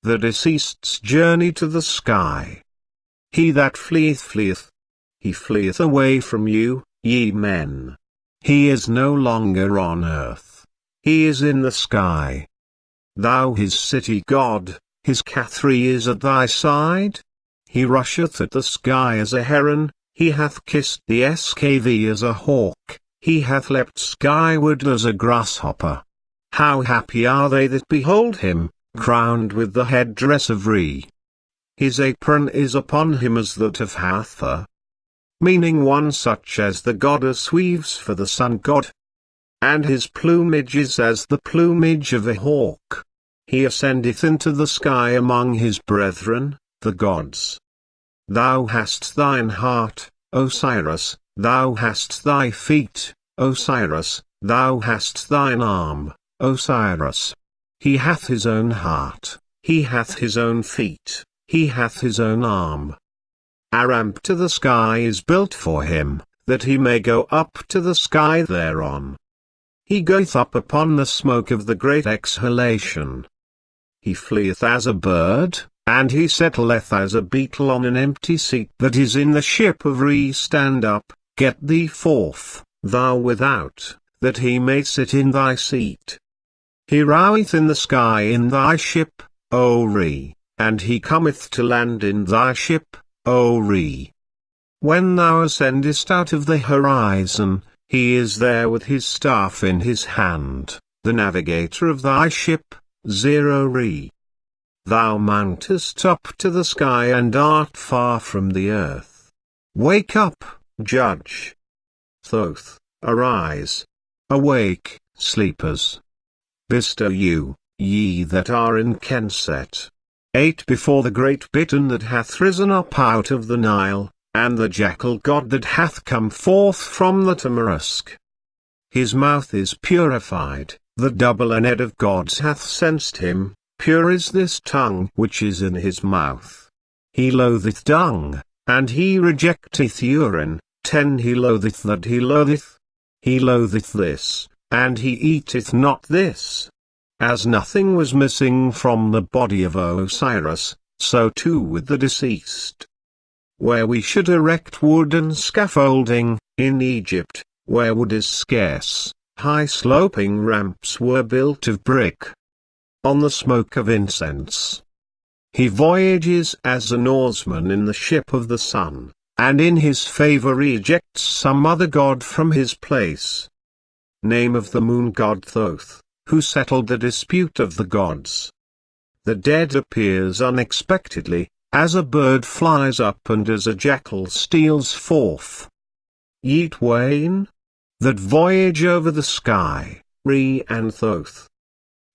the deceased's journey to the sky. He that fleeth fleeth. He fleeth away from you, ye men. He is no longer on earth. He is in the sky. Thou his city God, his Catherine is at thy side. He rusheth at the sky as a heron, he hath kissed the skv as a hawk, he hath leapt skyward as a grasshopper. How happy are they that behold him, crowned with the headdress of Re. His apron is upon him as that of Hathor, meaning one such as the goddess weaves for the sun god. And his plumage is as the plumage of a hawk. He ascendeth into the sky among his brethren, the gods. Thou hast thine heart, Osiris, thou hast thy feet, Osiris, thou hast thine arm, Osiris. He hath his own heart, he hath his own feet, he hath his own arm. A ramp to the sky is built for him, that he may go up to the sky thereon. He goeth up upon the smoke of the great exhalation. He fleeth as a bird, and he settleth as a beetle on an empty seat that is in the ship of Re. Stand up, get thee forth, thou without, that he may sit in thy seat. He roweth in the sky in thy ship, O Re, and he cometh to land in thy ship, O Re. When thou ascendest out of the horizon, he is there with his staff in his hand, the navigator of thy ship, 0 Re. Thou mountest up to the sky and art far from the earth. Wake up, judge. Thoth, arise. Awake, sleepers. Bestow you, ye that are in Kenset. 8 Before the great bittern that hath risen up out of the Nile, and the jackal god that hath come forth from the tamarisk. His mouth is purified, the double head of gods hath sensed him, pure is this tongue which is in his mouth. He loatheth dung, and he rejecteth urine. 10 He loatheth that he loatheth. He loatheth this, and he eateth not this. As nothing was missing from the body of Osiris, so too with the deceased. Where we should erect wooden scaffolding, in Egypt, where wood is scarce, high sloping ramps were built of brick. On the smoke of incense. He voyages as an oarsman in the ship of the sun, and in his favor ejects some other god from his place. Name of the moon god Thoth, who settled the dispute of the gods. The dead appears unexpectedly, as a bird flies up and as a jackal steals forth. Ye twain, that voyage over the sky, Re and Thoth.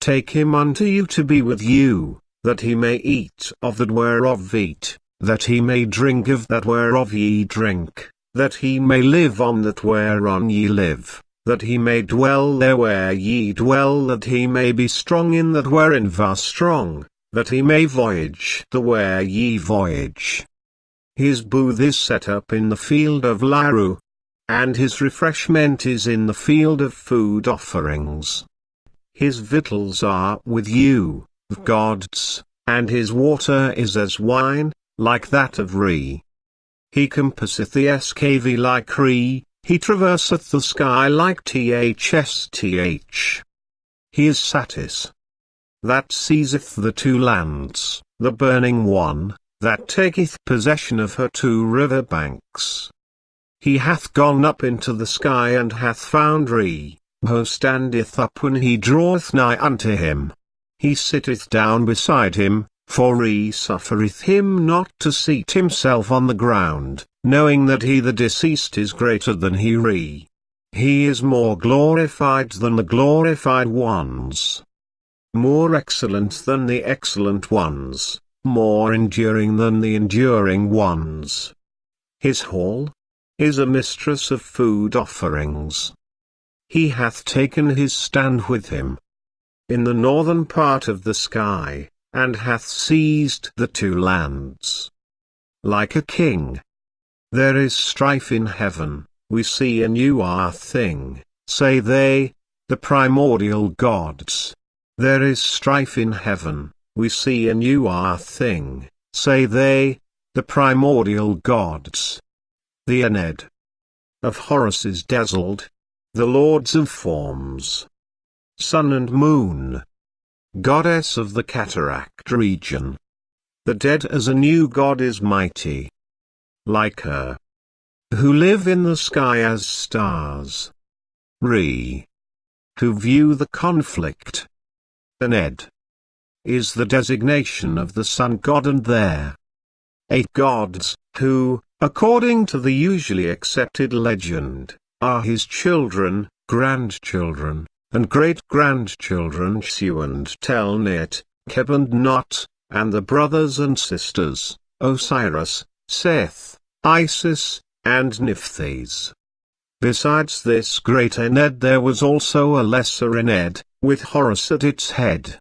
Take him unto you to be with you, that he may eat of that whereof eat, that he may drink of that whereof ye drink, that he may live on that whereon ye live, that he may dwell there where ye dwell, that he may be strong in that wherein var strong, that he may voyage the where ye voyage. His booth is set up in the field of Laru, and his refreshment is in the field of food offerings. His victuals are with you, gods, and his water is as wine, like that of Re. He compasseth the skv like Re, he traverseth the sky like thsth. He is Satis, that seizeth the two lands, the burning one, that taketh possession of her two river banks. He hath gone up into the sky and hath found Re, who standeth up when he draweth nigh unto him. He sitteth down beside him, for Re suffereth him not to seat himself on the ground, knowing that he the deceased is greater than he Re. He is more glorified than the glorified ones, more excellent than the excellent ones, more enduring than the enduring ones. His hall is a mistress of food offerings. He hath taken his stand with him in the northern part of the sky, and hath seized the two lands. Like a king. There is strife in heaven, we see a new thing, say they, the primordial gods. There is strife in heaven, we see a new thing, say they, the primordial gods. The Ened of Horus is dazzled, the lords of forms. Sun and moon, goddess of the cataract region. The dead as a new god is mighty, like her, who live in the sky as stars. Who view the conflict. Ened is the designation of the sun god, and there 8 gods, who, according to the usually accepted legend, are his children, grandchildren, and great-grandchildren: Shu and Telnet, Keb and Not, and the brothers and sisters, Osiris, Seth, Isis, and Nephthys. Besides this great Ened there was also a lesser Ened, with Horus at its head.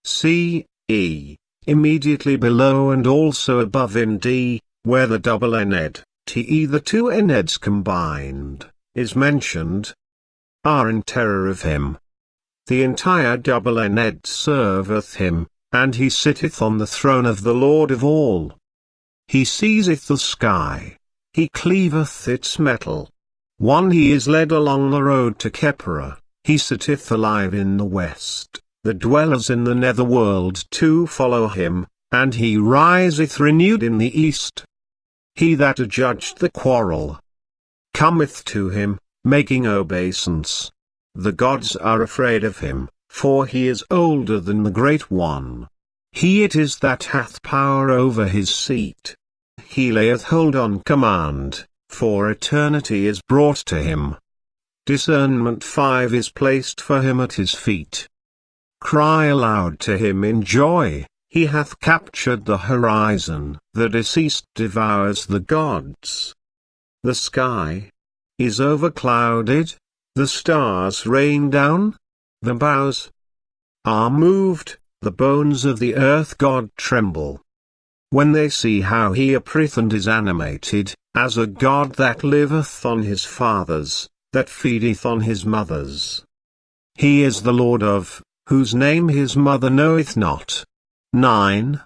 C.E. immediately below and also above in D, where the double Ened, te the 2 Eneds combined, is mentioned, are in terror of him. The entire double Ened serveth him, and he sitteth on the throne of the Lord of all. He seizeth the sky, he cleaveth its metal. He is led along the road to Khepera, he sitteth alive in the west, the dwellers in the netherworld too follow him, and he riseth renewed in the east. He that adjudged the quarrel cometh to him, making obeisance. The gods are afraid of him, for he is older than the Great One. He it is that hath power over his seat. He layeth hold on command, for eternity is brought to him. Discernment 5 is placed for him at his feet. Cry aloud to him in joy, he hath captured the horizon. The deceased devours the gods. The sky is overclouded, the stars rain down, the boughs are moved, the bones of the earth god tremble. When they see how he appeareth and is animated, as a god that liveth on his fathers, that feedeth on his mothers. He is the Lord of, whose name his mother knoweth not. 9.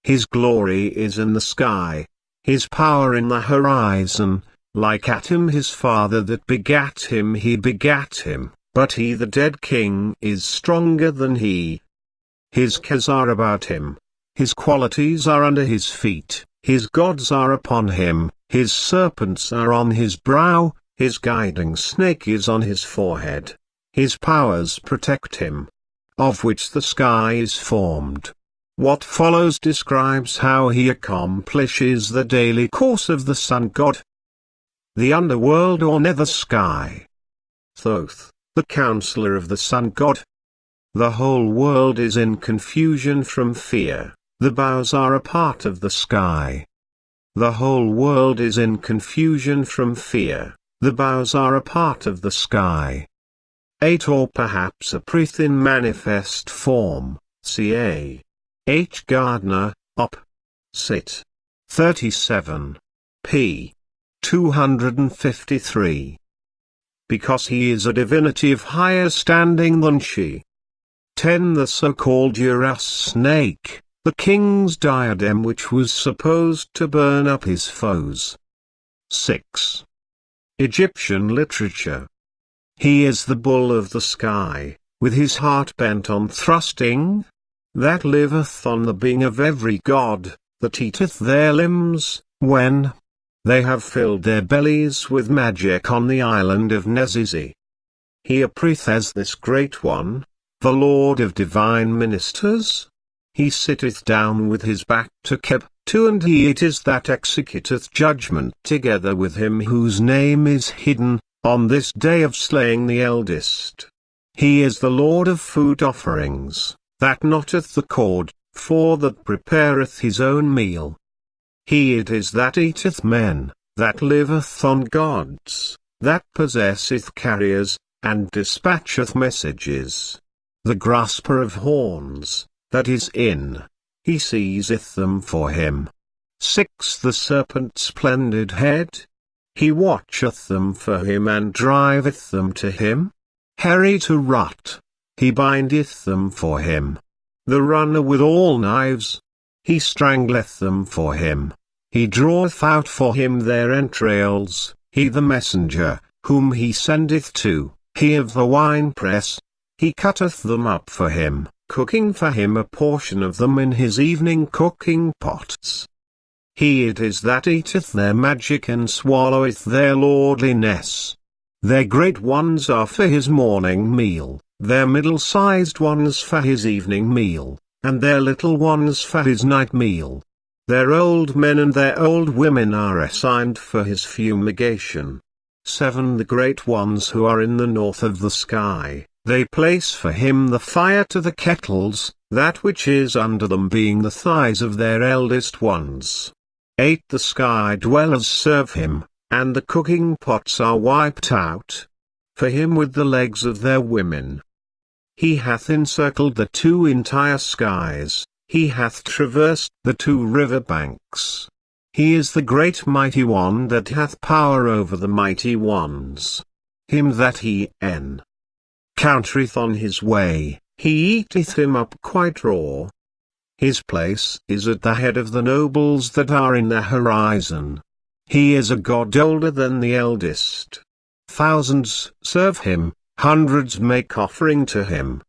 His glory is in the sky, his power in the horizon, like Atom his father that begat him he begat him, but he the dead king is stronger than he. His cares are about him, his qualities are under his feet, his gods are upon him, his serpents are on his brow, his guiding snake is on his forehead. His powers protect him, of which the sky is formed. What follows describes how he accomplishes the daily course of the sun god. The underworld or nether sky. Thoth, the counselor of the sun god. The whole world is in confusion from fear, the boughs are a part of the sky. The whole world is in confusion from fear, the boughs are a part of the sky. 8 or perhaps appeareth in manifest form, ca. H. Gardner, Op. Cit. 37. p. 253. Because he is a divinity of higher standing than she. 10. The so-called Uras snake, the king's diadem which was supposed to burn up his foes. 6. Egyptian literature. He is the bull of the sky, with his heart bent on thrusting, that liveth on the being of every god, that eateth their limbs, when they have filled their bellies with magic on the island of Nezizi. He appeareth as this great one, the lord of divine ministers. He sitteth down with his back to Keb, and he it is that executeth judgment together with him whose name is hidden, on this day of slaying the eldest. He is the Lord of food offerings, that knotteth the cord, for that prepareth his own meal. He it is that eateth men, that liveth on gods, that possesseth carriers, and dispatcheth messages. The grasper of horns, that is in, he seizeth them for him. 6. The serpent's splendid head. He watcheth them for him and driveth them to him. Hairy to rot, he bindeth them for him. the runner with all knives. He strangleth them for him. He draweth out for him their entrails, he the messenger, whom he sendeth to, he of the winepress. He cutteth them up for him, cooking for him a portion of them in his evening cooking pots. He it is that eateth their magic and swalloweth their lordliness. Their great ones are for his morning meal, their middle-sized ones for his evening meal, and their little ones for his night meal. Their old men and their old women are assigned for his fumigation. 7 The great ones who are in the north of the sky, they place for him the fire to the kettles, that which is under them being the thighs of their eldest ones. 8 The sky dwellers serve him, and the cooking pots are wiped out for him with the legs of their women. He hath encircled the 2 entire skies, he hath traversed the 2 river banks. He is the great mighty one that hath power over the mighty ones. Him that he countereth on his way, he eateth him up quite raw. His place is at the head of the nobles that are in the horizon. He is a god older than the eldest. Thousands serve him, hundreds make offering to him.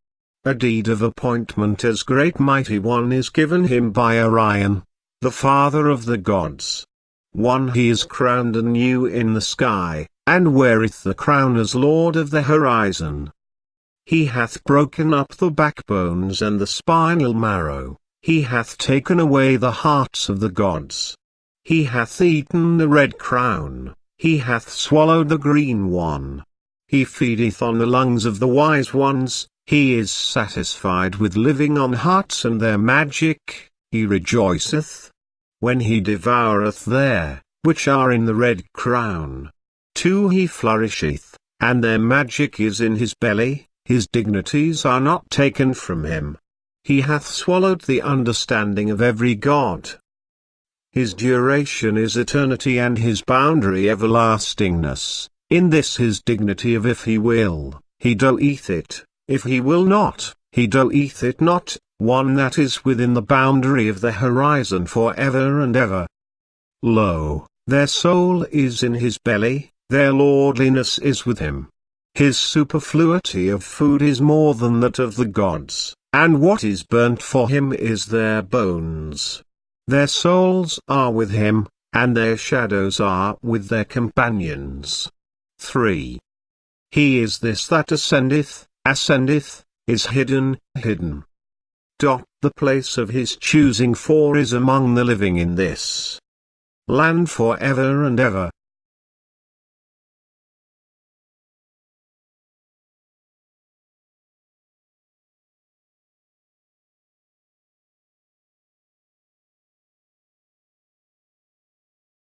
A deed of appointment as great mighty one is given him by Orion, the father of the gods. 1 He is crowned anew in the sky, and weareth the crown as lord of the horizon. He hath broken up the backbones and the spinal marrow, he hath taken away the hearts of the gods. He hath eaten the red crown, he hath swallowed the green one. He feedeth on the lungs of the wise ones, he is satisfied with living on hearts and their magic, he rejoiceth when he devoureth their, which are in the red crown. 2 He flourisheth, and their magic is in his belly, his dignities are not taken from him. He hath swallowed the understanding of every god. His duration is eternity and his boundary everlastingness. In this his dignity of if he will, he doeth it, if he will not, he doeth it not, one that is within the boundary of the horizon for ever and ever. Lo, their soul is in his belly, their lordliness is with him. His superfluity of food is more than that of the gods, and what is burnt for him is their bones. Their souls are with him, and their shadows are with their companions. 3. He is this that ascendeth, is hidden. The place of his choosing for is among the living in this land for ever and ever.